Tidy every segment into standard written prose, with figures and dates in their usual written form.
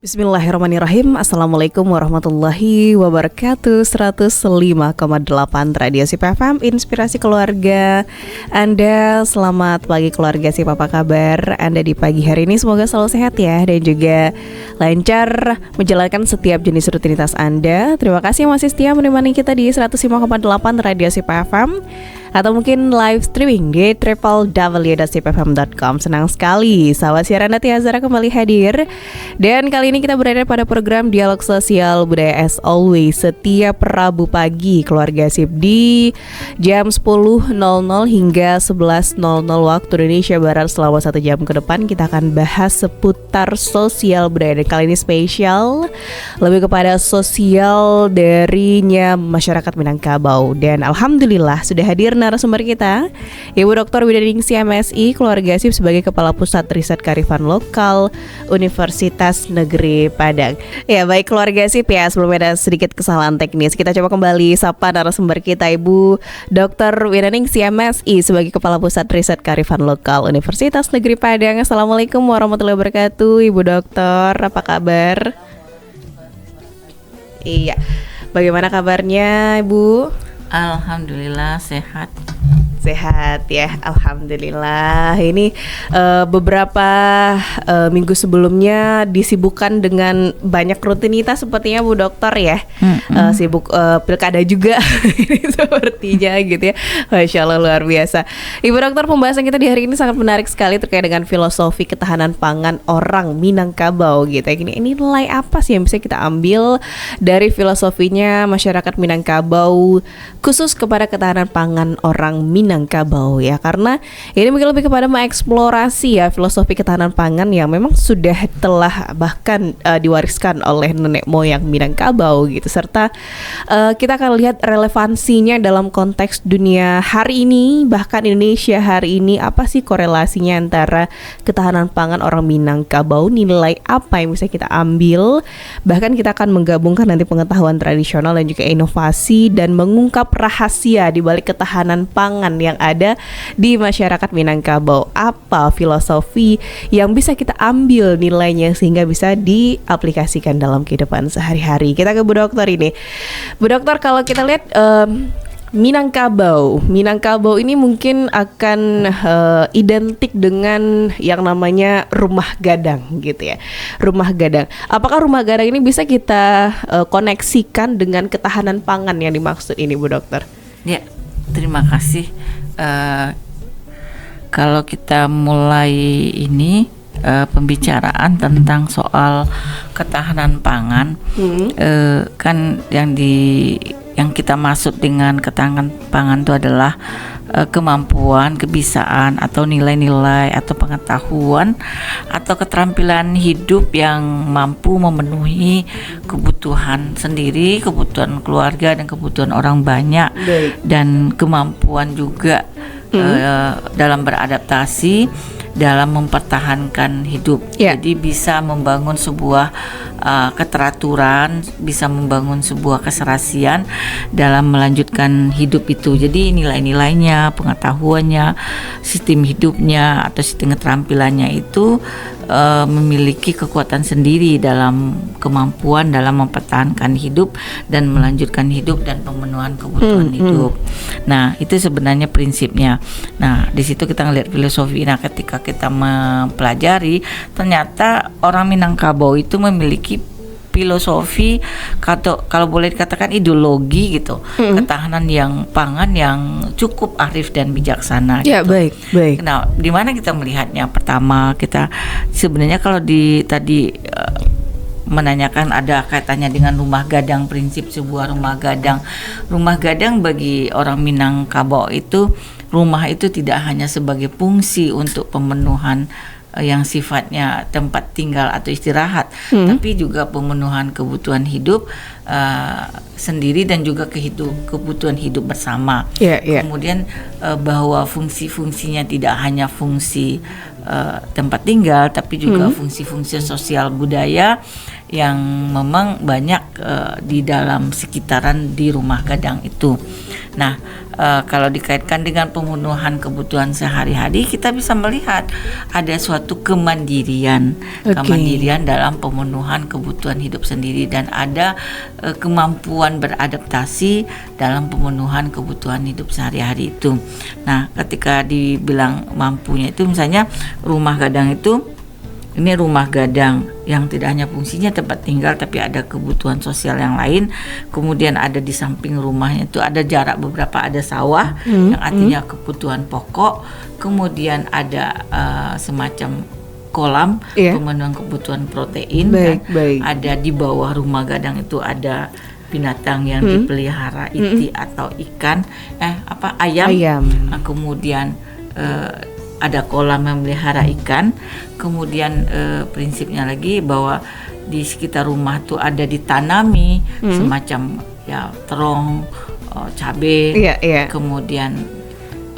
Bismillahirrahmanirrahim. Assalamualaikum warahmatullahi wabarakatuh. 105,8 Radio Sip FM, Inspirasi Keluarga. Anda selamat pagi keluarga Sip, apa kabar Anda di pagi hari ini? Semoga selalu sehat ya, dan juga lancar menjalankan setiap jenis rutinitas Anda. Terima kasih masih setia menemani kita di 105,8 Radio Sip FM, atau mungkin live streaming di www.sipfm.com. Senang sekali sahabat siaran Nati Azara kembali hadir. Dan kali ini kita berada pada program Dialog Sosial Budaya as always, setiap Rabu pagi keluarga Sip di jam 10.00 hingga 11.00 waktu Indonesia Barat. Selama 1 jam ke depan kita akan bahas seputar sosial budaya, dan kali ini spesial lebih kepada sosial darinya masyarakat Minangkabau. Dan alhamdulillah sudah hadir narasumber kita, Ibu Dr. Widaningsih MSI, keluarga Sip sebagai Kepala Pusat Riset Kearifan Lokal Universitas Negeri Padang. Ya baik keluarga Sip ya, sebelumnya ada sedikit kesalahan teknis, kita coba kembali sapa narasumber kita, Ibu Dr. Widaningsih MSI sebagai Kepala Pusat Riset Kearifan Lokal Universitas Negeri Padang. Assalamualaikum warahmatullahi wabarakatuh, Ibu Dokter, apa kabar? Iya, bagaimana kabarnya Ibu? Alhamdulillah sehat. Sehat ya, alhamdulillah. Ini beberapa minggu sebelumnya disibukkan dengan banyak rutinitas sepertinya Bu Dokter ya. Sibuk pilkada juga ini sepertinya gitu ya. Masya Allah, luar biasa. Ibu Dokter, pembahasan kita di hari ini sangat menarik sekali terkait dengan filosofi ketahanan pangan orang Minangkabau gitu. Ini nilai apa sih yang bisa kita ambil dari filosofinya masyarakat Minangkabau khusus kepada ketahanan pangan orang Minangkabau ya, karena ini mungkin lebih kepada mengeksplorasi ya filosofi ketahanan pangan yang memang sudah telah bahkan diwariskan oleh nenek moyang Minangkabau gitu, serta kita akan lihat relevansinya dalam konteks dunia hari ini, bahkan Indonesia hari ini. Apa sih korelasinya antara ketahanan pangan orang Minangkabau, nilai apa yang bisa kita ambil, bahkan kita akan menggabungkan nanti pengetahuan tradisional dan juga inovasi, dan mengungkap rahasia di balik ketahanan pangan yang ada di masyarakat Minangkabau. Apa filosofi yang bisa kita ambil nilainya sehingga bisa diaplikasikan dalam kehidupan sehari-hari. Kita ke Bu Dokter ini. Bu Dokter, kalau kita lihat Minangkabau ini mungkin akan identik dengan yang namanya rumah gadang gitu ya. Rumah gadang. Apakah rumah gadang ini bisa kita koneksikan dengan ketahanan pangan yang dimaksud ini Bu Dokter? Ya, terima kasih. Kalau kita mulai ini pembicaraan tentang soal ketahanan pangan, kan yang kita maksud dengan ketahanan pangan itu adalah kemampuan, kebisaan atau nilai-nilai atau pengetahuan atau keterampilan hidup yang mampu memenuhi kebutuhan sendiri, kebutuhan keluarga dan kebutuhan orang banyak. Dan kemampuan juga dalam beradaptasi, dalam mempertahankan hidup. Jadi bisa membangun sebuah keteraturan, bisa membangun sebuah keserasian dalam melanjutkan hidup itu. Jadi nilai-nilainya, pengetahuannya, sistem hidupnya atau sistem keterampilannya itu memiliki kekuatan sendiri dalam kemampuan dalam mempertahankan hidup dan melanjutkan hidup dan pemenuhan kebutuhan hidup. Nah, itu sebenarnya prinsipnya. Nah, di situ kita ngelihat filosofi. Nah, ketika kita mempelajari, ternyata orang Minangkabau itu memiliki filosofi, kalau boleh dikatakan ideologi gitu, ketahanan yang pangan yang cukup arif dan bijaksana. Ya, gitu. baik. Nah, di mana kita melihatnya? Pertama, kita sebenarnya kalau tadi menanyakan ada kaitannya dengan rumah gadang, prinsip sebuah rumah gadang. Rumah gadang bagi orang Minangkabau itu, rumah itu tidak hanya sebagai fungsi untuk pemenuhan yang sifatnya tempat tinggal atau istirahat, tapi juga pemenuhan kebutuhan hidup sendiri dan juga kebutuhan hidup bersama. Kemudian bahwa fungsi-fungsinya tidak hanya fungsi tempat tinggal, tapi juga fungsi-fungsi sosial budaya yang memang banyak di dalam sekitaran di rumah gadang itu. Nah, kalau dikaitkan dengan pemenuhan kebutuhan sehari-hari, kita bisa melihat ada suatu kemandirian dalam pemenuhan kebutuhan hidup sendiri, dan ada kemampuan beradaptasi dalam pemenuhan kebutuhan hidup sehari-hari itu. Nah, ketika dibilang mampunya itu, misalnya rumah gadang itu, ini rumah gadang yang tidak hanya fungsinya tempat tinggal, tapi ada kebutuhan sosial yang lain. Kemudian ada di samping rumahnya itu ada jarak beberapa, ada sawah yang artinya kebutuhan pokok. Kemudian ada semacam kolam pemenuhan kebutuhan protein. Ada di bawah rumah gadang itu ada binatang yang dipelihara, iti atau ikan, ayam. Nah, kemudian ada kolam yang memelihara ikan. Kemudian prinsipnya lagi bahwa di sekitar rumah tuh ada ditanami semacam terong, cabai, kemudian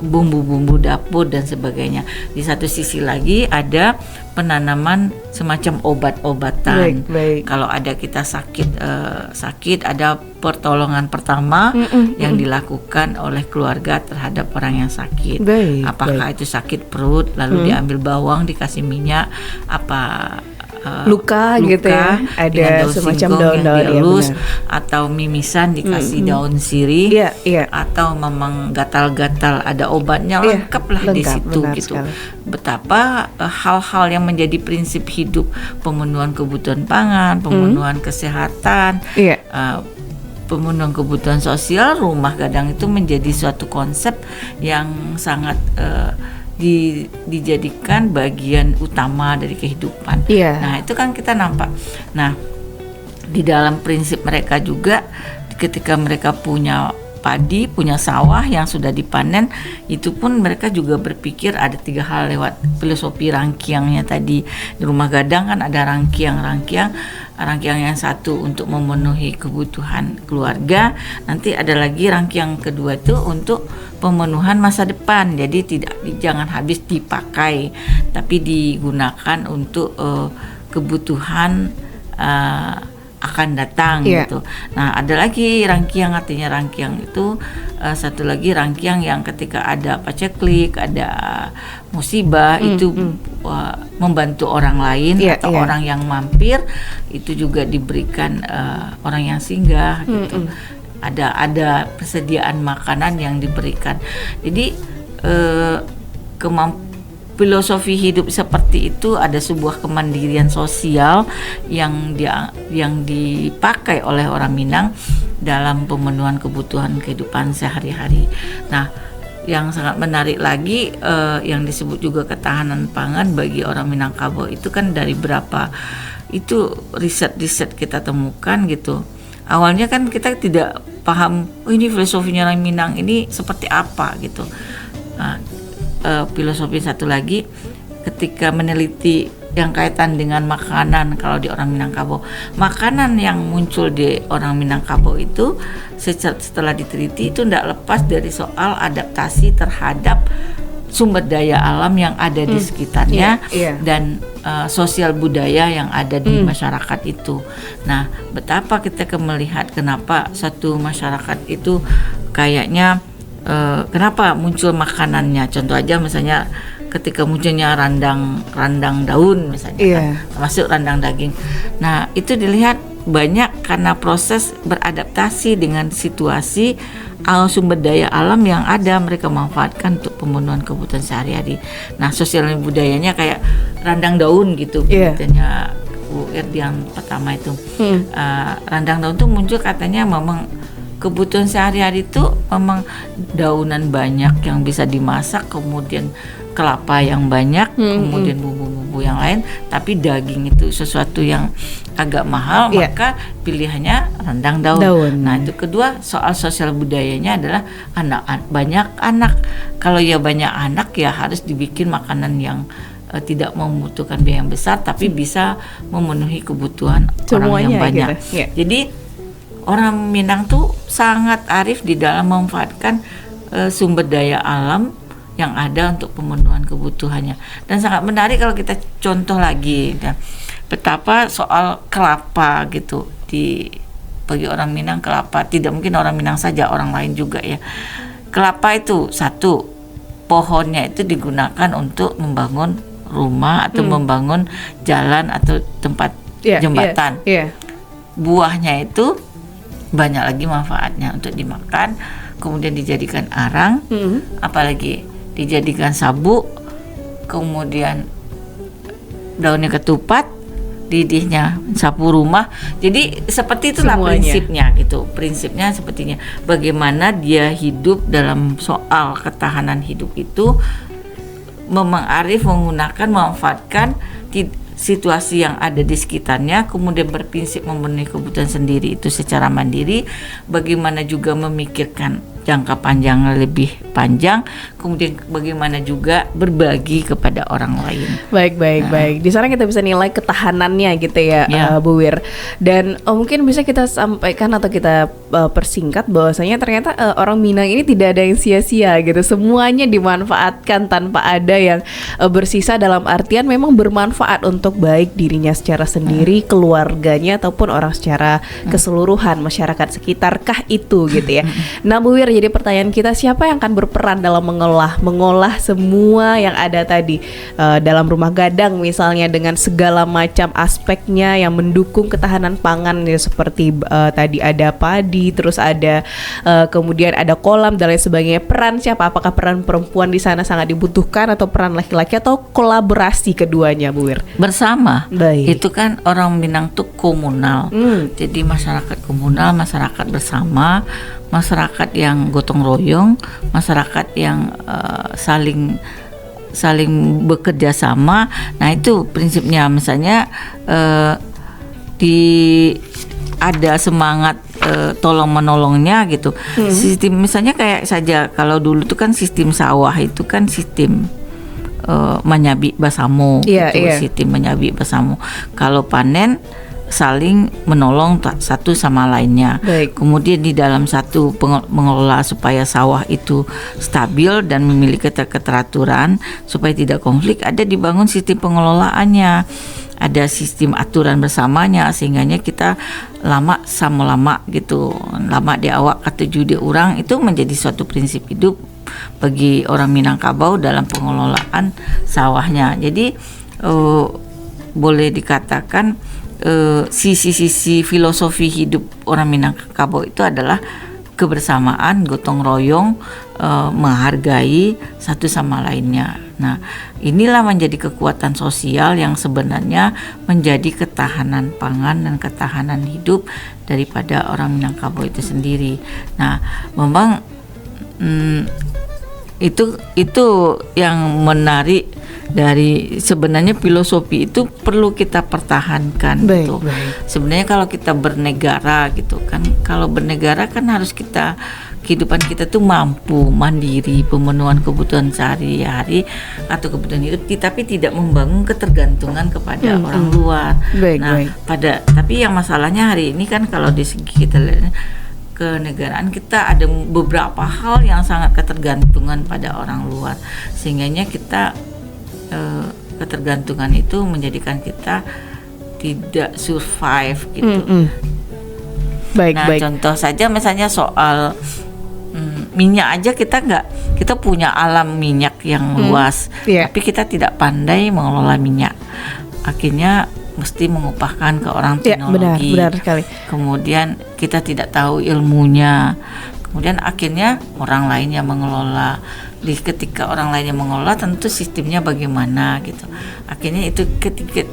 bumbu-bumbu dapur dan sebagainya. Di satu sisi lagi ada penanaman semacam obat-obatan. Kalau ada kita sakit, ada pertolongan pertama yang dilakukan oleh keluarga terhadap orang yang sakit. Apakah itu sakit perut, lalu diambil bawang, dikasih minyak, luka gitu ya, ada semacam daun-daun dielus, atau mimisan dikasih daun sirih, atau memang gatal-gatal ada obatnya, lengkap di situ gitu. Sekali. Betapa hal-hal yang menjadi prinsip hidup, pemenuhan kebutuhan pangan, pemenuhan kesehatan, pemenuhan kebutuhan sosial, rumah gadang itu menjadi suatu konsep yang sangat dijadikan bagian utama dari kehidupan. Nah, itu kan kita nampak. Nah, di dalam prinsip mereka juga, ketika mereka punya padi, punya sawah yang sudah dipanen, itu pun mereka juga berpikir ada 3 hal lewat filosofi rangkiangnya tadi. Di rumah gadang kan ada rangkiang yang satu untuk memenuhi kebutuhan keluarga, nanti ada lagi rangkiang kedua itu untuk pemenuhan masa depan. Jadi jangan habis dipakai, tapi digunakan untuk kebutuhan akan datang gitu. Nah, ada lagi rangkiang, artinya rangkiang itu satu lagi rangkiang yang ketika ada paceklik, ada musibah, itu membantu orang lain atau orang yang mampir, itu juga diberikan orang yang singgah gitu. Ada persediaan makanan yang diberikan. Jadi filosofi hidup seperti itu, ada sebuah kemandirian sosial yang dipakai oleh orang Minang dalam pemenuhan kebutuhan kehidupan sehari-hari. Nah, yang sangat menarik lagi yang disebut juga ketahanan pangan bagi orang Minangkabau itu kan dari berapa itu riset kita temukan gitu. Awalnya kan kita tidak paham, ini filosofinya orang Minang ini seperti apa gitu. Nah, filosofi satu lagi ketika meneliti yang kaitan dengan makanan, kalau di orang Minangkabau, makanan yang muncul di orang Minangkabau itu setelah diteliti itu tidak lepas dari soal adaptasi terhadap sumber daya alam yang ada di sekitarnya dan sosial budaya yang ada di masyarakat itu. Nah, betapa kita melihat kenapa satu masyarakat itu kayaknya kenapa muncul makanannya. Contoh aja misalnya ketika munculnya randang daun misalnya kan, termasuk randang daging. Nah, itu dilihat banyak karena proses beradaptasi dengan situasi sumber daya alam yang ada, mereka manfaatkan untuk pemenuhan kebutuhan sehari-hari. Nah, sosial budayanya kayak randang daun gitu, katanya Bu yang pertama itu. Randang daun itu muncul katanya memang kebutuhan sehari-hari itu memang daunan banyak yang bisa dimasak, kemudian kelapa yang banyak, kemudian bumbu-bumbu yang lain, tapi daging itu sesuatu yang agak mahal, maka pilihannya rendang daun. Nah, itu kedua, soal sosial budayanya adalah banyak anak. Kalau ya banyak anak ya harus dibikin makanan yang tidak membutuhkan biaya yang besar, tapi bisa memenuhi kebutuhan orang yang banyak. Jadi orang Minang tuh sangat arif di dalam memanfaatkan sumber daya alam yang ada untuk pemenuhan kebutuhannya. Dan sangat menarik kalau kita contoh lagi betapa soal kelapa gitu, bagi orang Minang kelapa, tidak mungkin orang Minang saja, orang lain juga ya. kelapa itu satu, pohonnya itu digunakan untuk membangun rumah atau membangun jalan atau tempat jembatan. Buahnya itu banyak lagi manfaatnya, untuk dimakan, kemudian dijadikan arang, apalagi dijadikan sabuk, kemudian daunnya ketupat, didihnya sapu rumah. Jadi seperti itulah semuanya. Prinsipnya gitu. Prinsipnya sepertinya bagaimana dia hidup dalam soal ketahanan hidup itu, memang arif menggunakan, memanfaatkan situasi yang ada di sekitarnya, kemudian berprinsip memenuhi kebutuhan sendiri itu secara mandiri, bagaimana juga memikirkan jangka panjang lebih panjang, kemudian bagaimana juga berbagi kepada orang lain. Baik. Di sana kita bisa nilai ketahanannya gitu ya, Bu Wir. Dan mungkin bisa kita sampaikan atau kita persingkat bahwasanya ternyata orang Minang ini tidak ada yang sia-sia gitu. Semuanya dimanfaatkan tanpa ada yang bersisa, dalam artian memang bermanfaat untuk baik dirinya secara sendiri, keluarganya ataupun orang secara keseluruhan, masyarakat sekitar kah itu gitu ya. Nah, Bu Wir, jadi pertanyaan kita, siapa yang akan berperan dalam mengolah semua yang ada tadi dalam rumah gadang misalnya, dengan segala macam aspeknya yang mendukung ketahanan pangan ya, seperti tadi ada padi, terus ada kemudian ada kolam dan lain sebagainya. Peran siapa? Apakah peran perempuan di sana sangat dibutuhkan atau peran laki-laki atau kolaborasi keduanya, Bu Wir? Bersama. Baik. Itu kan orang Minang tuh komunal. Jadi masyarakat komunal, masyarakat bersama, masyarakat yang gotong royong, masyarakat yang saling bekerja sama. Nah, itu prinsipnya. Misalnya ada semangat tolong menolongnya gitu. Sistem misalnya kayak saja kalau dulu itu kan sistem sawah itu kan sistem menyabi basamo, sistem menyabi basamo. Kalau panen saling menolong satu sama lainnya. Baik. Kemudian di dalam satu mengelola supaya sawah itu stabil dan memiliki keteraturan supaya tidak konflik, ada dibangun sistem pengelolaannya, ada sistem aturan bersamanya, sehingganya kita lama sama lama gitu, lama di awak ketujuh di orang, itu menjadi suatu prinsip hidup bagi orang Minangkabau dalam pengelolaan sawahnya. Jadi boleh dikatakan sisi-sisi filosofi hidup orang Minangkabau itu adalah kebersamaan, gotong royong, menghargai satu sama lainnya. Nah, inilah menjadi kekuatan sosial yang sebenarnya menjadi ketahanan pangan dan ketahanan hidup daripada orang Minangkabau itu sendiri. Nah, memang itu yang menarik dari sebenarnya filosofi itu perlu kita pertahankan gitu. Sebenarnya kalau kita bernegara gitu kan, kalau bernegara kan harus kehidupan kita tuh mampu mandiri, pemenuhan kebutuhan sehari-hari atau kebutuhan hidup, tapi tidak membangun ketergantungan kepada orang luar. Tapi yang masalahnya hari ini kan kalau di segi kita lihat kenegaraan, kita ada beberapa hal yang sangat ketergantungan pada orang luar, sehingganya kita ketergantungan itu menjadikan kita tidak survive gitu. Contoh saja misalnya soal minyak aja, kita punya alam minyak yang luas, tapi kita tidak pandai mengelola minyak. Akhirnya mesti mengupahkan ke orang teknologi. Benar sekali. Kemudian kita tidak tahu ilmunya. Kemudian akhirnya orang lain yang mengelola. Ketika orang lain yang mengelola, tentu sistemnya bagaimana gitu. Akhirnya itu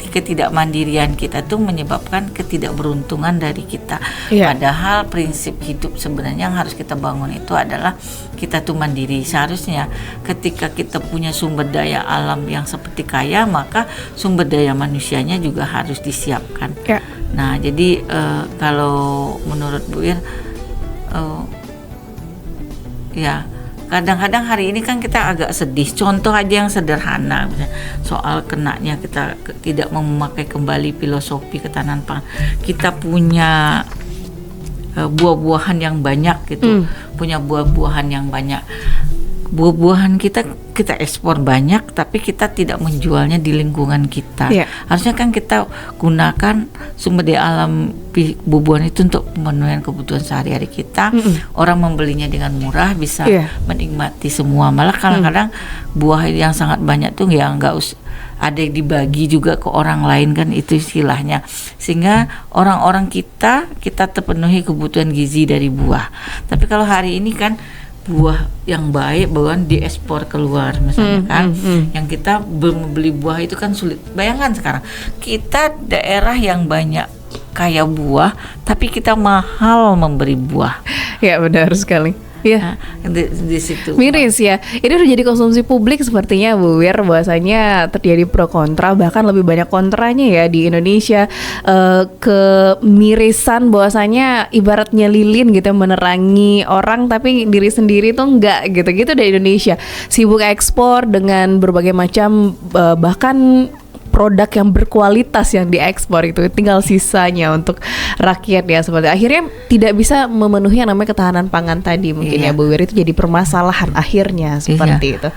ketidakmandirian kita tuh menyebabkan ketidakberuntungan dari kita. Padahal prinsip hidup sebenarnya yang harus kita bangun itu adalah kita tuh mandiri. Seharusnya ketika kita punya sumber daya alam yang seperti kaya, maka sumber daya manusianya juga harus disiapkan. Nah, jadi kalau menurut Bu Ir, kadang-kadang hari ini kan kita agak sedih. Contoh aja yang sederhana, soal kenanya kita tidak memakai kembali filosofi ketahanan pangan. Kita punya buah-buahan yang banyak gitu, punya buah-buahan yang banyak. buah-buahan kita ekspor banyak, tapi kita tidak menjualnya di lingkungan kita. Harusnya kan kita gunakan sumber daya alam buah-buahan itu untuk memenuhi kebutuhan sehari-hari kita. Orang membelinya dengan murah, bisa menikmati semua. Malah kadang-kadang buah yang sangat banyak tuh ya nggak ada yang dibagi juga ke orang lain, kan itu istilahnya, sehingga orang-orang kita terpenuhi kebutuhan gizi dari buah. Tapi kalau hari ini kan buah yang baik bahkan diekspor keluar misalnya kan, yang kita membeli buah itu kan sulit. Bayangkan sekarang kita daerah yang banyak kaya buah, tapi kita mahal memberi buah. Ya benar sekali. Ya, di situ miris ya. Ini udah jadi konsumsi publik sepertinya Bu Wir, bahwasanya terjadi pro kontra, bahkan lebih banyak kontranya ya di Indonesia. Kemirisan bahwasanya ibaratnya lilin gitu menerangi orang, tapi diri sendiri tuh enggak gitu dari Indonesia. Sibuk ekspor dengan berbagai macam bahkan produk yang berkualitas yang diekspor, itu tinggal sisanya untuk rakyat ya, seperti akhirnya tidak bisa memenuhi yang namanya ketahanan pangan tadi mungkin ya Bu Wir, itu jadi permasalahan akhirnya seperti itu.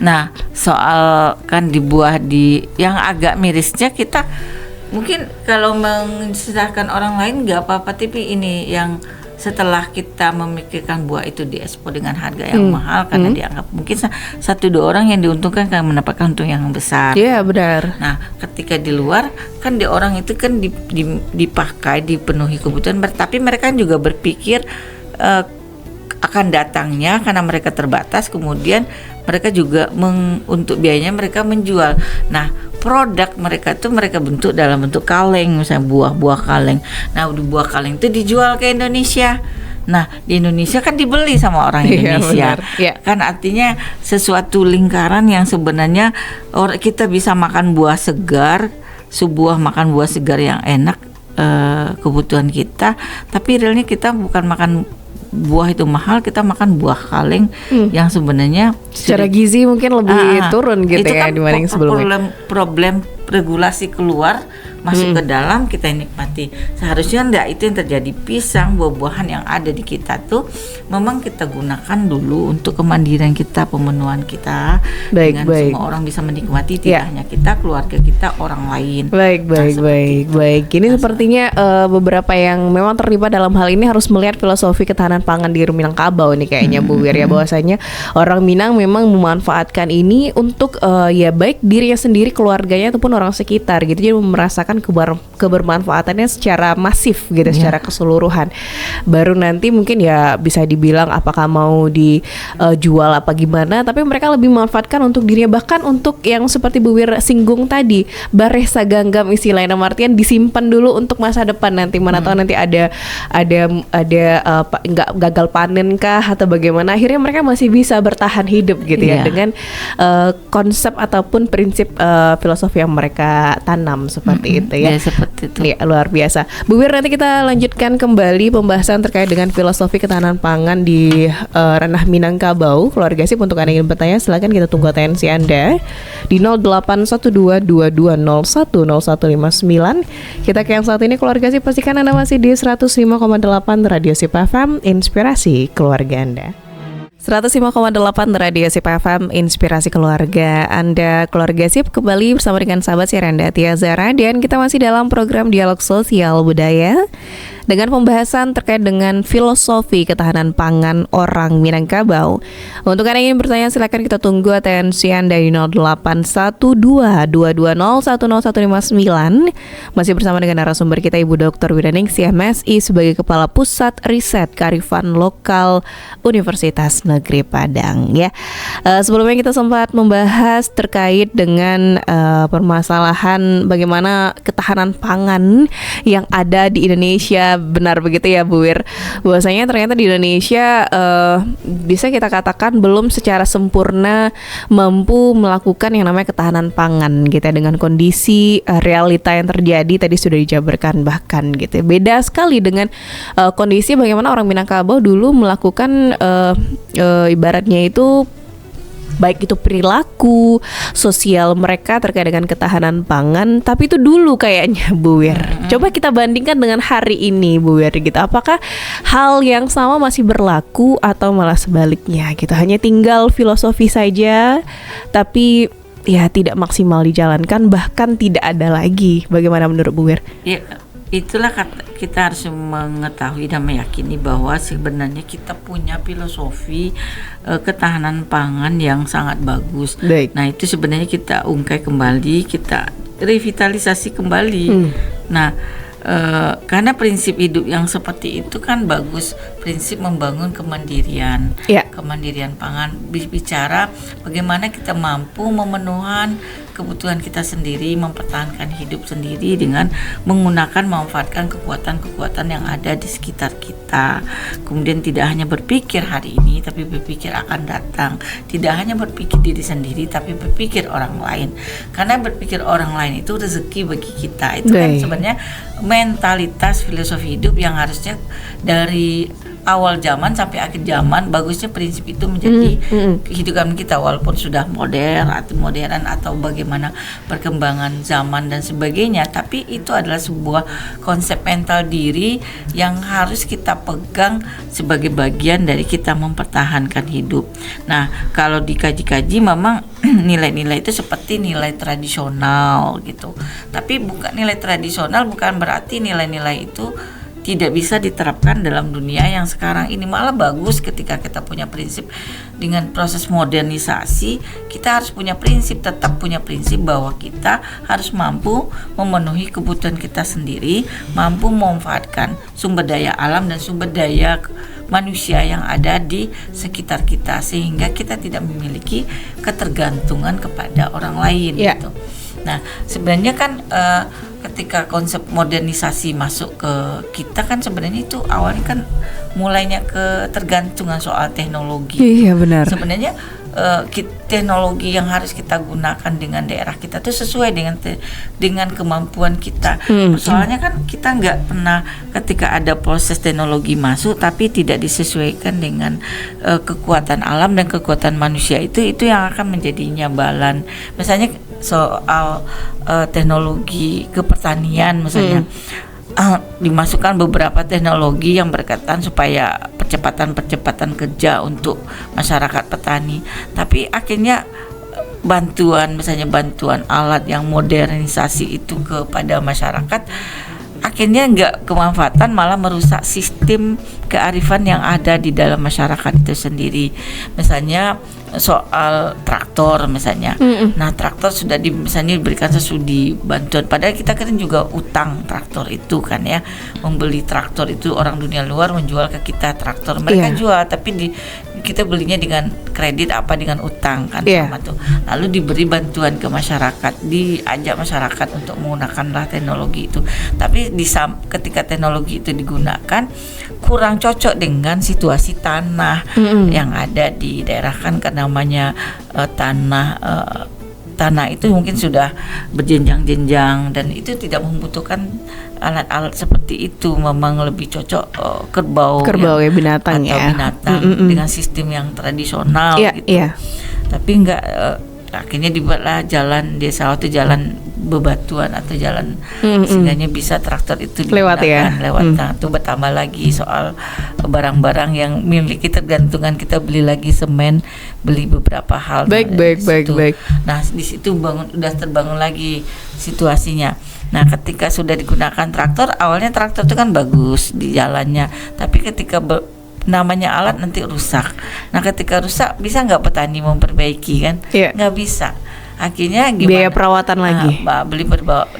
Nah soal kan di buah yang agak mirisnya, kita mungkin kalau mengistilahkan orang lain nggak apa-apa, tapi ini yang setelah kita memikirkan buah itu diekspor dengan harga yang mahal karena dianggap mungkin 1-2 orang yang diuntungkan karena mendapatkan untung yang besar. Iya benar. Nah ketika di luar kan orang itu kan dipakai, dipenuhi kebutuhan, tapi mereka juga berpikir akan datangnya karena mereka terbatas, kemudian mereka juga untuk biayanya mereka menjual. Nah produk mereka itu mereka bentuk dalam bentuk kaleng, misalnya buah kaleng. Nah buah kaleng itu dijual ke Indonesia. Nah di Indonesia kan dibeli sama orang Indonesia. Kan artinya sesuatu lingkaran yang sebenarnya kita bisa makan buah segar, makan buah segar yang enak, kebutuhan kita, tapi realnya kita bukan makan buah itu mahal, kita makan buah kaleng yang sebenarnya secara gizi mungkin lebih turun gitu ya dibanding sebelumnya. Problem regulasi keluar masuk ke dalam, kita nikmati. Seharusnya enggak itu yang terjadi. Pisang, buah-buahan yang ada di kita tuh memang kita gunakan dulu untuk kemandirian kita, pemenuhan kita, dengan semua orang bisa menikmati, tidak hanya kita, keluarga kita, orang lain. Baik. Ini sepertinya beberapa yang memang terlibat dalam hal ini harus melihat filosofi ketahanan pangan di Minangkabau nih kayaknya Bu Wir ya, bahwasanya orang Minang memang memanfaatkan ini untuk ya baik dirinya sendiri, keluarganya ataupun orang sekitar gitu, jadi merasakan kebermanfaatannya secara masif gitu, secara keseluruhan. Baru nanti mungkin ya bisa dibilang apakah mau dijual apa gimana, tapi mereka lebih memanfaatkan untuk dirinya, bahkan untuk yang seperti Bu Wir singgung tadi, baresa ganggam istilahnya, artian disimpan dulu untuk masa depan nanti, mana tahu nanti ada nggak gagal panen kah atau bagaimana, akhirnya mereka masih bisa bertahan hidup gitu ya dengan konsep ataupun prinsip filosofi yang mereka tanam seperti itu ya. Seperti itu. Ya, luar biasa. Bu Wir, nanti kita lanjutkan kembali pembahasan terkait dengan filosofi ketahanan pangan di ranah Minangkabau. Keluarga Sip, untuk Anda yang ingin bertanya silakan kita tunggu atensi Anda di 081222010159. Kita ke yang saat ini, Keluarga Sip, pastikan Anda masih di 105,8 Radio Sip FM, inspirasi keluarga Anda. 105,8 Radio Sip FM, inspirasi keluarga Anda. Keluarga Sip kembali bersama dengan sahabat Siranda Tia Zara, dan kita masih dalam program Dialog Sosial Budaya dengan pembahasan terkait dengan filosofi ketahanan pangan orang Minangkabau. Untuk Anda yang ingin bertanya silakan kita tunggu atensi Anda di 081222010159. Masih bersama dengan narasumber kita Ibu Dr. Widaningsih MSI sebagai Kepala Pusat Riset Kearifan Lokal Universitas Negeri Padang ya. Sebelumnya kita sempat membahas terkait dengan permasalahan bagaimana ketahanan pangan yang ada di Indonesia. Benar begitu ya Bu Wir, bahwasanya ternyata di Indonesia bisa kita katakan belum secara sempurna mampu melakukan yang namanya ketahanan pangan gitu ya, dengan kondisi realita yang terjadi tadi sudah dijabarkan bahkan gitu. Beda sekali dengan kondisi bagaimana orang Minangkabau dulu melakukan ibaratnya itu baik itu perilaku sosial mereka terkait dengan ketahanan pangan. Tapi itu dulu kayaknya Bu Wir. Coba kita bandingkan dengan hari ini Bu Wir gitu. Apakah hal yang sama masih berlaku atau malah sebaliknya gitu? Hanya tinggal filosofi saja, tapi ya tidak maksimal dijalankan, bahkan tidak ada lagi. Bagaimana menurut Bu Wir? Ya, itulah kita harus mengetahui dan meyakini bahwa sebenarnya kita punya filosofi ketahanan pangan yang sangat bagus. Baik. Nah, itu sebenarnya kita ungkai kembali, kita revitalisasi kembali. Nah, karena prinsip hidup yang seperti itu kan bagus, prinsip membangun kemandirian, kemandirian pangan, bicara bagaimana kita mampu memenuhi kebutuhan kita sendiri, mempertahankan hidup sendiri dengan menggunakan, memanfaatkan kekuatan-kekuatan yang ada di sekitar kita. Kemudian tidak hanya berpikir hari ini, tapi berpikir akan datang. Tidak hanya berpikir diri sendiri, tapi berpikir orang lain. Karena berpikir orang lain itu rezeki bagi kita. Itu kan sebenarnya mentalitas filosofi hidup yang harusnya dari awal zaman sampai akhir zaman, bagusnya prinsip itu menjadi kehidupan kita, walaupun sudah modern atau bagaimana perkembangan zaman dan sebagainya, tapi itu adalah sebuah konsep mental diri yang harus kita pegang sebagai bagian dari kita mempertahankan hidup. Nah, kalau dikaji-kaji memang nilai-nilai itu seperti nilai tradisional gitu. Tapi bukan nilai tradisional bukan berarti nilai-nilai itu tidak bisa diterapkan dalam dunia yang sekarang ini. Malah bagus ketika kita punya prinsip. Dengan proses modernisasi, kita harus punya prinsip, tetap punya prinsip bahwa kita harus mampu memenuhi kebutuhan kita sendiri, mampu memanfaatkan sumber daya alam dan sumber daya manusia yang ada di sekitar kita, sehingga kita tidak memiliki ketergantungan kepada orang lain gitu. Nah, sebenarnya kan ketika konsep modernisasi masuk ke kita kan sebenarnya itu awalnya kan mulainya ketergantungan soal teknologi. Iya benar. Sebenarnya teknologi yang harus kita gunakan dengan daerah kita itu sesuai dengan kemampuan kita. Soalnya kan kita nggak pernah ketika ada proses teknologi masuk tapi tidak disesuaikan dengan kekuatan alam dan kekuatan manusia, itu yang akan menjadi nyambalan. Misalnya soal teknologi kepertanian misalnya, dimasukkan beberapa teknologi yang berkaitan supaya percepatan kerja untuk masyarakat petani, tapi akhirnya bantuan alat yang modernisasi itu kepada masyarakat akhirnya nggak kemanfaatan, malah merusak sistem kearifan yang ada di dalam masyarakat itu sendiri. Misalnya soal traktor misalnya. Nah, traktor sudah misalnya diberikan sesudi bantuan, padahal kita kan juga utang traktor itu kan ya. Membeli traktor itu orang dunia luar menjual ke kita traktor. Mereka jual tapi kita belinya dengan kredit dengan utang kan sama tuh. Lalu diberi bantuan ke masyarakat, diajak masyarakat untuk menggunakanlah teknologi itu. Tapi ketika teknologi itu digunakan kurang cocok dengan situasi tanah yang ada di daerah kan, karena namanya tanah itu mungkin sudah berjenjang-jenjang dan itu tidak membutuhkan alat-alat seperti itu. Memang lebih cocok kerbau ya, binatang atau binatang dengan sistem yang tradisional gitu. Tapi enggak, akhirnya dibuatlah jalan desa atau jalan bebatuan atau jalan sehingga bisa traktor itu lewat Nah, itu bertambah lagi soal barang-barang yang memiliki tergantungan, kita beli lagi semen, beli beberapa hal. Baik. Nah, di situ udah terbangun lagi situasinya. Nah, ketika sudah digunakan traktor, awalnya traktor itu kan bagus di jalannya, tapi ketika namanya alat nanti rusak. Nah, ketika rusak bisa nggak petani memperbaiki kan? Nggak bisa. Akhirnya gimana? Biaya perawatan lagi.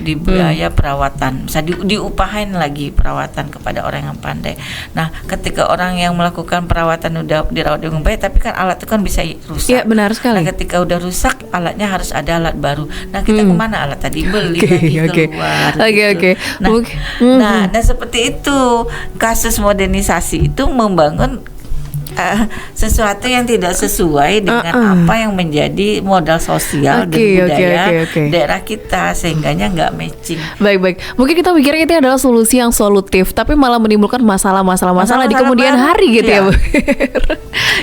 Di biaya perawatan, bisa diupahin lagi perawatan kepada orang yang pandai. Nah, ketika orang yang melakukan perawatan udah dirawat dengan baik, tapi kan alat itu kan bisa rusak. Iya, benar sekali. Nah, ketika udah rusak, alatnya harus ada alat baru. Nah, kita kemana alat tadi? Beli lagi keluar. Oke. Nah, seperti itu kasus modernisasi itu membangun sesuatu yang tidak sesuai dengan apa yang menjadi modal sosial dan budaya daerah kita, sehingganya nggak matching. Baik. Mungkin kita pikirnya itu adalah solusi yang solutif, tapi malah menimbulkan masalah di kemudian baru, hari gitu ya Bu.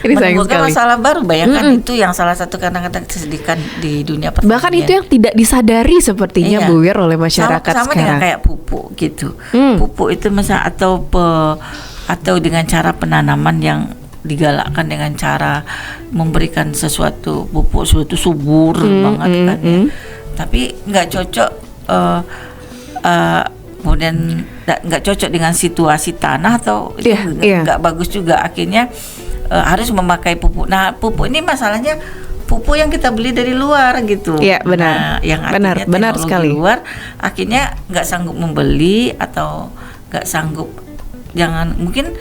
Ini sayang sekali. Masalah baru, bayangkan itu yang salah satu kadang-kadang disedikan di dunia pertanian. Bahkan itu yang tidak disadari sepertinya Bu Wir oleh masyarakat sama sekarang. Dengan kayak pupuk gitu. Pupuk itu misalnya atau dengan cara penanaman yang digalakkan dengan cara memberikan sesuatu pupuk suatu subur banget kan ya. Tapi nggak cocok kemudian nggak cocok dengan situasi tanah atau nggak bagus juga, akhirnya harus memakai pupuk. Nah pupuk ini masalahnya pupuk yang kita beli dari luar gitu. Iya benar. Nah, yang artinya benar sekali. Luar akhirnya nggak sanggup membeli atau nggak sanggup, mungkin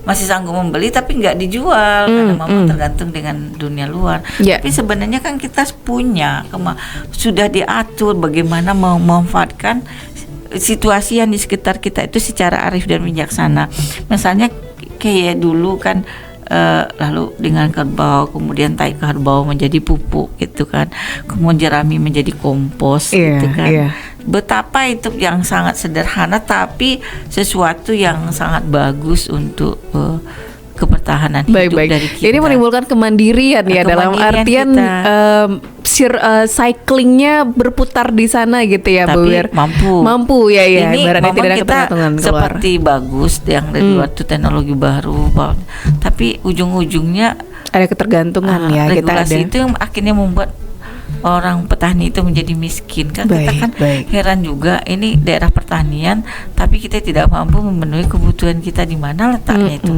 masih sanggup membeli tapi nggak dijual karena memang tergantung dengan dunia luar. Tapi sebenarnya kan kita punya sudah diatur bagaimana memanfaatkan situasi yang di sekitar kita itu secara arif dan bijaksana. Misalnya kayak dulu kan lalu dengan kerbau, kemudian tai kerbau menjadi pupuk gitu kan, kemudian jerami menjadi kompos gitu kan. Betapa itu yang sangat sederhana tapi sesuatu yang sangat bagus untuk kebertahanan hidup dari kita. Ini menimbulkan kemandirian ya, dalam artian cyclingnya berputar di sana gitu ya Bu Wir. Mampu ya. Ini memang kita seperti bagus yang dari luar itu teknologi baru, tapi ujung-ujungnya ada ketergantungan ya. Regulasi itu yang akhirnya membuat orang petani itu menjadi miskin kan. Kita kan heran juga, ini daerah pertanian tapi kita tidak mampu memenuhi kebutuhan kita. Di mana letaknya itu?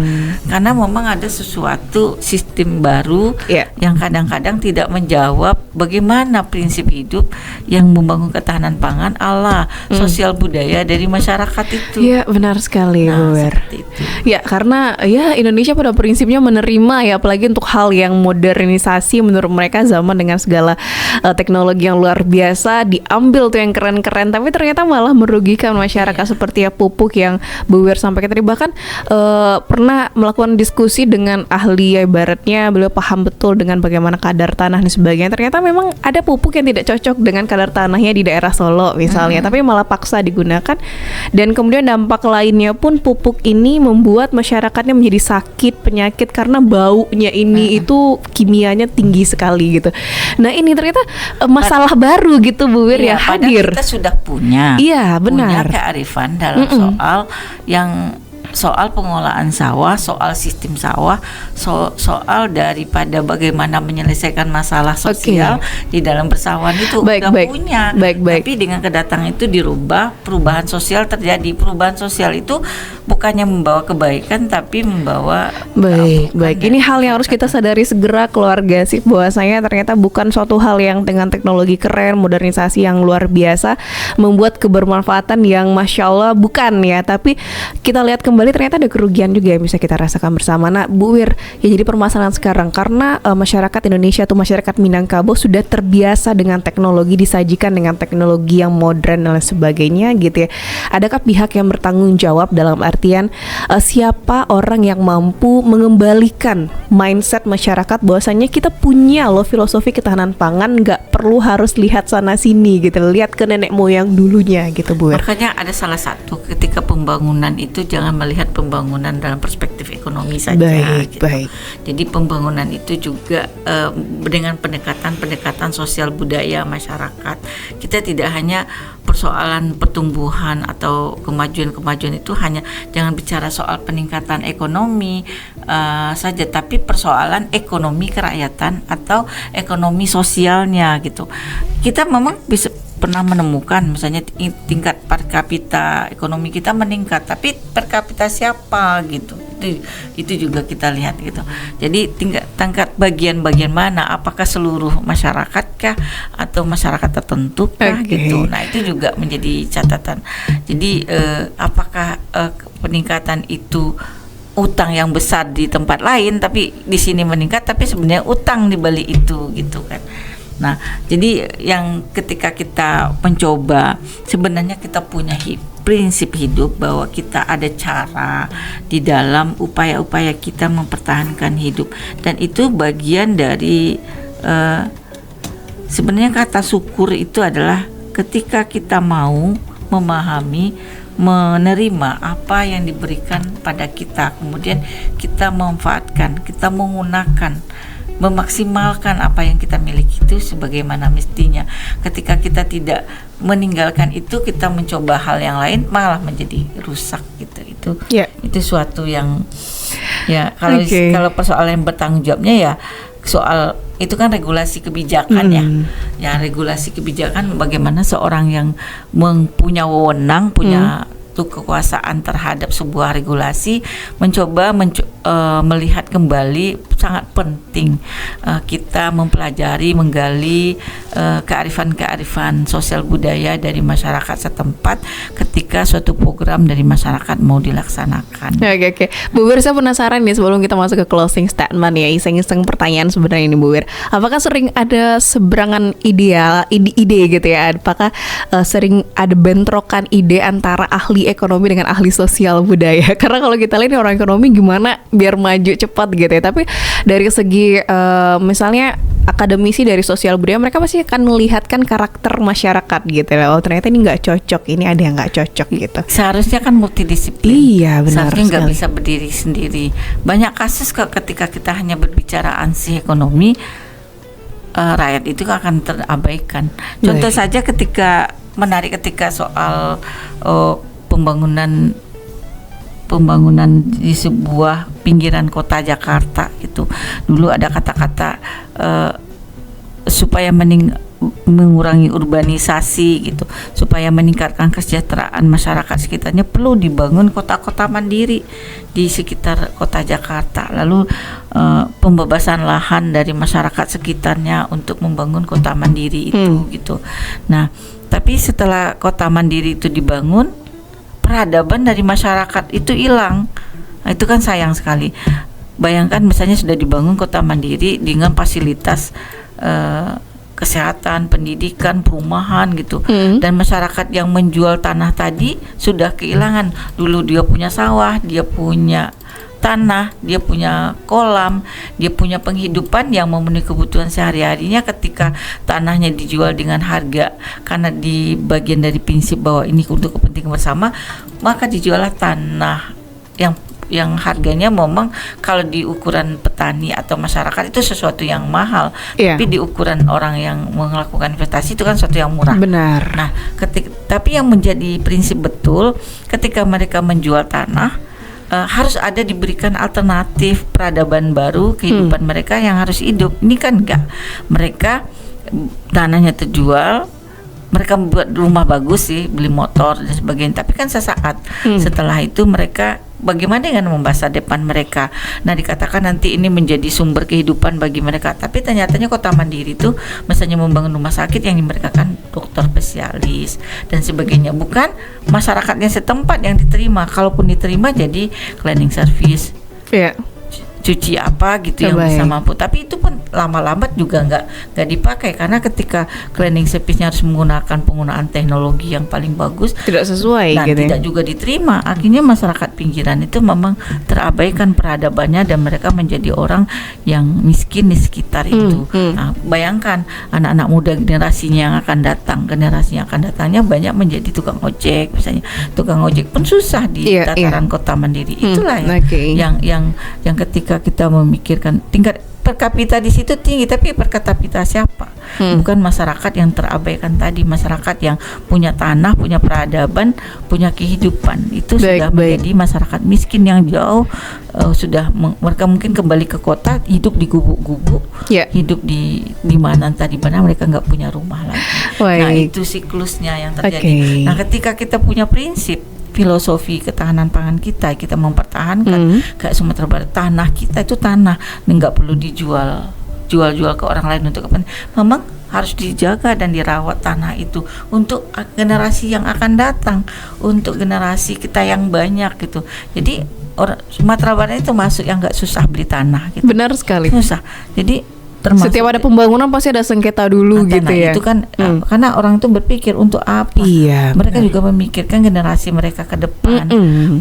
Karena memang ada sesuatu sistem baru yang kadang-kadang tidak menjawab bagaimana prinsip hidup yang membangun ketahanan pangan ala sosial budaya dari masyarakat itu. Iya benar sekali Bu Wir. Ya karena ya Indonesia pada prinsipnya menerima ya, apalagi untuk hal yang modernisasi menurut mereka zaman dengan segala teknologi yang luar biasa, diambil tuh yang keren-keren tapi ternyata malah merugikan masyarakat seperti ya pupuk yang Bu Wir sampaikan tadi. Bahkan pernah melakukan diskusi dengan ahli, ya ibaratnya beliau paham betul dengan bagaimana kadar tanah dan sebagainya. Ternyata memang ada pupuk yang tidak cocok dengan kadar tanahnya di daerah Solo misalnya, tapi malah paksa digunakan, dan kemudian dampak lainnya pun pupuk ini membuat masyarakatnya menjadi sakit penyakit karena baunya ini itu kimianya tinggi sekali gitu. Nah ini ternyata masalah baru gitu Bu Wir yang hadir. Kita sudah punya punya kearifan dalam soal pengolahan sawah, soal sistem sawah, soal daripada bagaimana menyelesaikan masalah sosial di dalam persawahan itu punya. Tapi dengan kedatangan itu dirubah, perubahan sosial terjadi. Perubahan sosial itu bukannya membawa kebaikan tapi membawa baik. Ini hal yang harus kita sadari segera keluarga sih, bahwasanya ternyata bukan suatu hal yang dengan teknologi keren, modernisasi yang luar biasa membuat kebermanfaatan yang masya Allah, bukan ya. Tapi kita lihat kembali ternyata ada kerugian juga yang bisa kita rasakan bersama. Nah Bu Wir, ya jadi permasalahan sekarang karena masyarakat Indonesia atau masyarakat Minangkabau sudah terbiasa dengan teknologi, disajikan dengan teknologi yang modern dan lain sebagainya gitu ya. Adakah pihak yang bertanggung jawab dalam artian siapa orang yang mampu mengembalikan mindset masyarakat bahwasanya kita punya loh filosofi ketahanan pangan, nggak perlu harus lihat sana sini gitu, lihat ke nenek moyang dulunya gitu Bu Wir. Makanya ada salah satu ketika pembangunan itu jangan melihat pembangunan dalam perspektif ekonomi saja. Jadi pembangunan itu juga dengan pendekatan sosial budaya masyarakat. Kita tidak hanya persoalan pertumbuhan atau kemajuan itu hanya jangan bicara soal peningkatan ekonomi saja, tapi persoalan ekonomi kerakyatan atau ekonomi sosialnya gitu. Kita memang bisa pernah menemukan misalnya tingkat per kapita ekonomi kita meningkat, tapi per kapita siapa gitu, itu juga kita lihat gitu. Jadi tingkat bagian-bagian mana, apakah seluruh masyarakat kah atau masyarakat tertentu kah gitu. Nah itu juga menjadi catatan. Jadi apakah peningkatan itu utang yang besar di tempat lain tapi di sini meningkat, tapi sebenarnya utang di balik itu gitu kan. Nah, jadi yang ketika kita mencoba, sebenarnya kita punya prinsip hidup, bahwa kita ada cara di dalam upaya-upaya kita mempertahankan hidup, dan itu bagian dari sebenarnya kata syukur itu adalah ketika kita mau memahami, menerima apa yang diberikan pada kita, kemudian kita memanfaatkan, kita menggunakan, memaksimalkan apa yang kita miliki itu sebagaimana mestinya. Ketika kita tidak meninggalkan itu, kita mencoba hal yang lain, malah menjadi rusak gitu. Itu suatu yang kalau persoalan yang bertanggung jawabnya ya soal itu kan regulasi kebijakan ya regulasi kebijakan, bagaimana seorang yang punya wewenang, punya kekuasaan terhadap sebuah regulasi mencoba melihat kembali. Sangat penting kita mempelajari, menggali kearifan-kearifan sosial budaya dari masyarakat setempat ketika suatu program dari masyarakat mau dilaksanakan. Oke. Bu Wir, saya penasaran nih sebelum kita masuk ke closing statement ya, iseng-iseng pertanyaan sebenarnya ini Bu Wir. Apakah sering ada seberangan ide gitu ya? Apakah sering ada bentrokan ide antara ahli ekonomi dengan ahli sosial budaya? Karena kalau kita lihat orang ekonomi gimana biar maju cepat gitu ya, tapi dari segi misalnya akademisi dari sosial budaya, mereka pasti akan melihatkan karakter masyarakat gitu ya. Oh ternyata ini nggak cocok, ini ada yang nggak cocok gitu. Seharusnya kan multidisiplin. Iya benar. Seharusnya nggak bisa berdiri sendiri. Banyak kasus ketika kita hanya berbicara ansih ekonomi, rakyat itu akan terabaikan. Contoh saja ketika soal pembangunan di sebuah pinggiran kota Jakarta gitu. Dulu ada kata-kata supaya mengurangi urbanisasi gitu, supaya meningkatkan kesejahteraan masyarakat sekitarnya, perlu dibangun kota-kota mandiri di sekitar kota Jakarta. Lalu pembebasan lahan dari masyarakat sekitarnya untuk membangun kota mandiri itu gitu. Nah, tapi setelah kota mandiri itu dibangun, peradaban dari masyarakat itu hilang. Nah, itu kan sayang sekali. Bayangkan misalnya sudah dibangun kota mandiri dengan fasilitas kesehatan, pendidikan, perumahan gitu, dan masyarakat yang menjual tanah tadi sudah kehilangan. Dulu dia punya sawah, dia punya tanah, dia punya kolam, dia punya penghidupan yang memenuhi kebutuhan sehari-harinya. Ketika tanahnya dijual dengan harga, karena di bagian dari prinsip bahwa ini untuk kepentingan bersama, maka dijuallah tanah yang harganya memang kalau di ukuran petani atau masyarakat itu sesuatu yang mahal, tapi di ukuran orang yang melakukan investasi itu kan sesuatu yang murah. Benar. Nah, tapi yang menjadi prinsip betul ketika mereka menjual tanah, harus ada diberikan alternatif peradaban baru, kehidupan mereka yang harus hidup. Ini kan enggak, mereka tanahnya terjual, mereka buat rumah bagus sih, beli motor dan sebagainya, tapi kan sesaat setelah itu mereka bagaimana dengan masa depan mereka. Nah, dikatakan nanti ini menjadi sumber kehidupan bagi mereka, tapi ternyatanya kota mandiri itu misalnya membangun rumah sakit yang dimerekakan dokter spesialis dan sebagainya, bukan masyarakatnya setempat yang diterima. Kalaupun diterima jadi cleaning service, cuci apa gitu yang bisa mampu, tapi itu pun lama-lama juga nggak dipakai, karena ketika cleaning service-nya harus penggunaan teknologi yang paling bagus, tidak sesuai dan gitu, tidak juga diterima. Akhirnya masyarakat pinggiran itu memang terabaikan peradabannya dan mereka menjadi orang yang miskin di sekitar itu. Nah, bayangkan anak-anak muda generasi yang akan datangnya banyak menjadi tukang ojek, misalnya tukang ojek pun susah di tataran kota mandiri. Itulah yang ketika kita memikirkan tingkat per kapita di situ tinggi, tapi per kapita siapa? Bukan masyarakat yang terabaikan tadi, masyarakat yang punya tanah, punya peradaban, punya kehidupan. Itu sudah menjadi masyarakat miskin yang jauh, mereka mungkin kembali ke kota, hidup di gubuk-gubuk, hidup di mana mereka nggak punya rumah lagi. Nah, itu siklusnya yang terjadi. Nah, ketika kita punya prinsip filosofi ketahanan pangan kita mempertahankan kayak Sumatera Barat, tanah kita itu tanah, nggak perlu jual ke orang lain untuk kepentingan. Memang harus dijaga dan dirawat tanah itu untuk generasi yang akan datang, untuk generasi kita yang banyak gitu. Jadi orang Sumatera Barat itu masuk yang nggak susah beli tanah gitu. Benar sekali. Susah. Jadi termasuk setiap ada pembangunan pasti ada sengketa dulu gitu ya. Itu kan karena orang itu berpikir untuk apa? Iya, mereka juga memikirkan generasi mereka ke depan.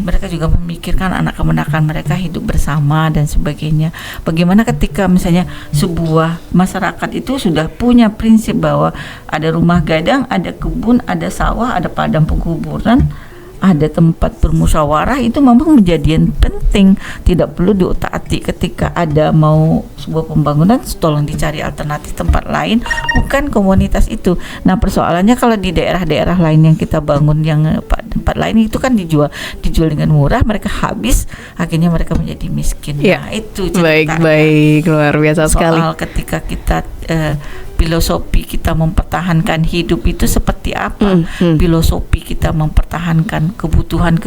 Mereka juga memikirkan anak kemenakan mereka hidup bersama dan sebagainya. Bagaimana ketika misalnya sebuah masyarakat itu sudah punya prinsip bahwa ada rumah gadang, ada kebun, ada sawah, ada padang penguburan, ada tempat bermusyawarah, itu memang menjadi yang penting. Tidak perlu diotak-atik ketika ada mau sebuah pembangunan, tolong dicari alternatif tempat lain, bukan komunitas itu. Nah persoalannya kalau di daerah-daerah lain yang kita bangun yang tempat lain itu kan dijual dengan murah, mereka habis, akhirnya mereka menjadi miskin. Nah itu ceritanya. Baik, luar biasa sekali. Soal ketika kita filosofi kita mempertahankan hidup itu seperti apa? Filosofi kita mempertahankan kebutuhan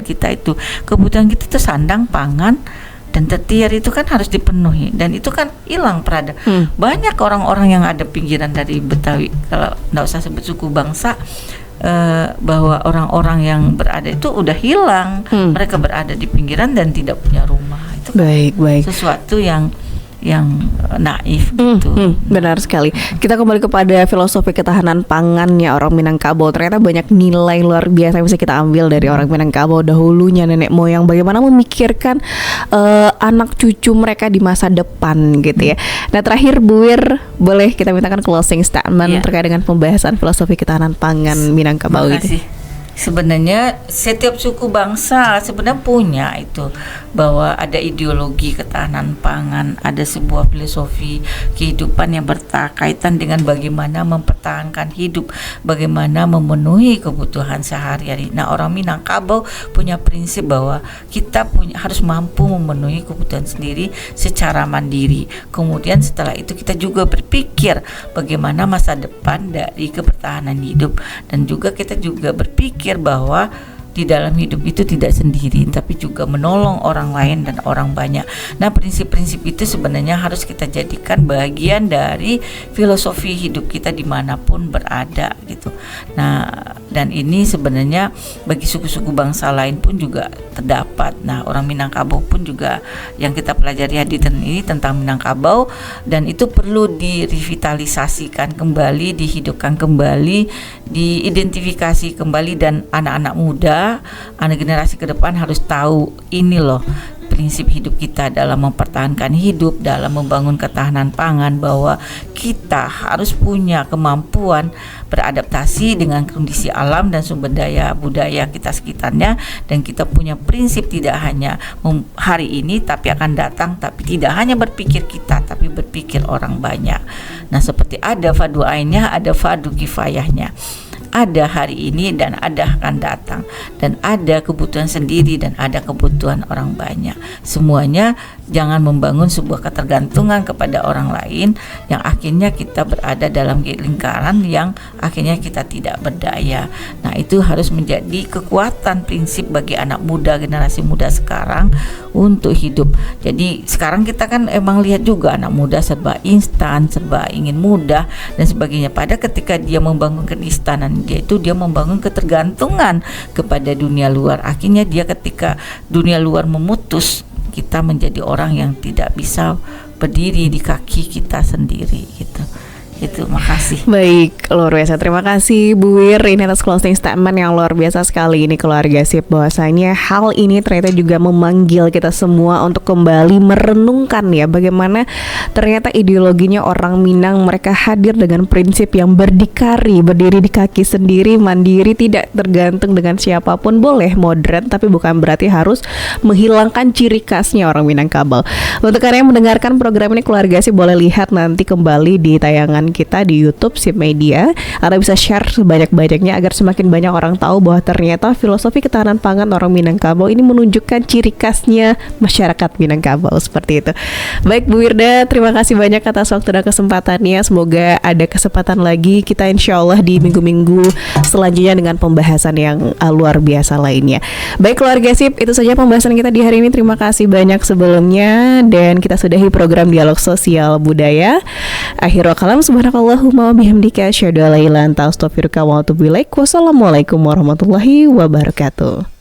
kita itu. Kebutuhan kita itu sandang, pangan, dan tertiar itu kan harus dipenuhi, dan itu kan hilang perada. Banyak orang-orang yang ada pinggiran dari Betawi, kalau nggak usah sebut suku bangsa, bahwa orang-orang yang berada itu udah hilang. Mereka berada di pinggiran dan tidak punya rumah. Itu baik. sesuatu yang naif gitu. Benar sekali. Kita kembali kepada filosofi ketahanan pangannya orang Minangkabau. Ternyata banyak nilai luar biasa yang bisa kita ambil dari orang Minangkabau dahulunya, nenek moyang, bagaimana memikirkan anak cucu mereka di masa depan gitu ya. Nah terakhir Bu Wir, boleh kita mintakan closing statement terkait dengan pembahasan filosofi ketahanan pangan Minangkabau ini. Sebenarnya setiap suku bangsa sebenarnya punya itu, bahwa ada ideologi ketahanan pangan, ada sebuah filosofi kehidupan yang berkaitan dengan bagaimana mempertahankan hidup, bagaimana memenuhi kebutuhan sehari-hari. Nah orang Minangkabau punya prinsip bahwa kita harus mampu memenuhi kebutuhan sendiri secara mandiri. Kemudian setelah itu kita juga berpikir bagaimana masa depan dari kepertahanan hidup, dan juga kita juga berpikir bahwa di dalam hidup itu tidak sendiri, tapi juga menolong orang lain dan orang banyak. Nah prinsip-prinsip itu sebenarnya harus kita jadikan bagian dari filosofi hidup kita dimanapun berada gitu. Nah dan ini sebenarnya bagi suku-suku bangsa lain pun juga terdapat. Nah orang Minangkabau pun juga yang kita pelajari di ini tentang Minangkabau, dan itu perlu direvitalisasikan kembali, dihidupkan kembali, diidentifikasi kembali, dan anak-anak muda, anak generasi ke depan harus tahu ini loh prinsip hidup kita dalam mempertahankan hidup, dalam membangun ketahanan pangan, bahwa kita harus punya kemampuan beradaptasi dengan kondisi alam dan sumber daya budaya kita sekitarnya, dan kita punya prinsip tidak hanya hari ini tapi akan datang, tapi tidak hanya berpikir kita tapi berpikir orang banyak. Nah seperti ada fardu ainnya, ada fardu kifayahnya. Ada hari ini dan ada akan datang, dan ada kebutuhan sendiri dan ada kebutuhan orang banyak. Semuanya jangan membangun sebuah ketergantungan kepada orang lain yang akhirnya kita berada dalam lingkaran yang akhirnya kita tidak berdaya. Nah itu harus menjadi kekuatan prinsip bagi anak muda, generasi muda sekarang untuk hidup. Jadi sekarang kita kan emang lihat juga anak muda serba instan, serba ingin mudah dan sebagainya. Pada ketika dia membangun keistanan dia membangun ketergantungan kepada dunia luar. Akhirnya dia ketika dunia luar memutus, kita menjadi orang yang tidak bisa berdiri di kaki kita sendiri gitu. Itu, makasih. Baik, luar biasa. Terima kasih Bu Wir ini atas closing statement yang luar biasa sekali ini keluarga Sip, bahwasanya hal ini ternyata juga memanggil kita semua untuk kembali merenungkan ya bagaimana ternyata ideologinya orang Minang, mereka hadir dengan prinsip yang berdikari, berdiri di kaki sendiri, mandiri, tidak tergantung dengan siapapun, boleh modern tapi bukan berarti harus menghilangkan ciri khasnya orang Minangkabau. Untuk kalian yang mendengarkan program ini keluarga Sip, boleh lihat nanti kembali di tayangan kita di YouTube Sip Media. Anda bisa share sebanyak-banyaknya agar semakin banyak orang tahu bahwa ternyata filosofi ketahanan pangan orang Minangkabau ini menunjukkan ciri khasnya masyarakat Minangkabau seperti itu. Baik Bu Wirda, terima kasih banyak atas waktu dan kesempatannya. Semoga ada kesempatan lagi kita insya Allah di minggu-minggu selanjutnya dengan pembahasan yang luar biasa lainnya. Baik keluarga Sip, itu saja pembahasan kita di hari ini. Terima kasih banyak sebelumnya dan kita sudahi program Dialog Sosial Budaya. Akhirul kalam, subhanakallahumma bihamdika asyhadu an la ilaha illa anta astaghfiruka wa atubu ilaik. Wassalamualaikum warahmatullahi wabarakatuh.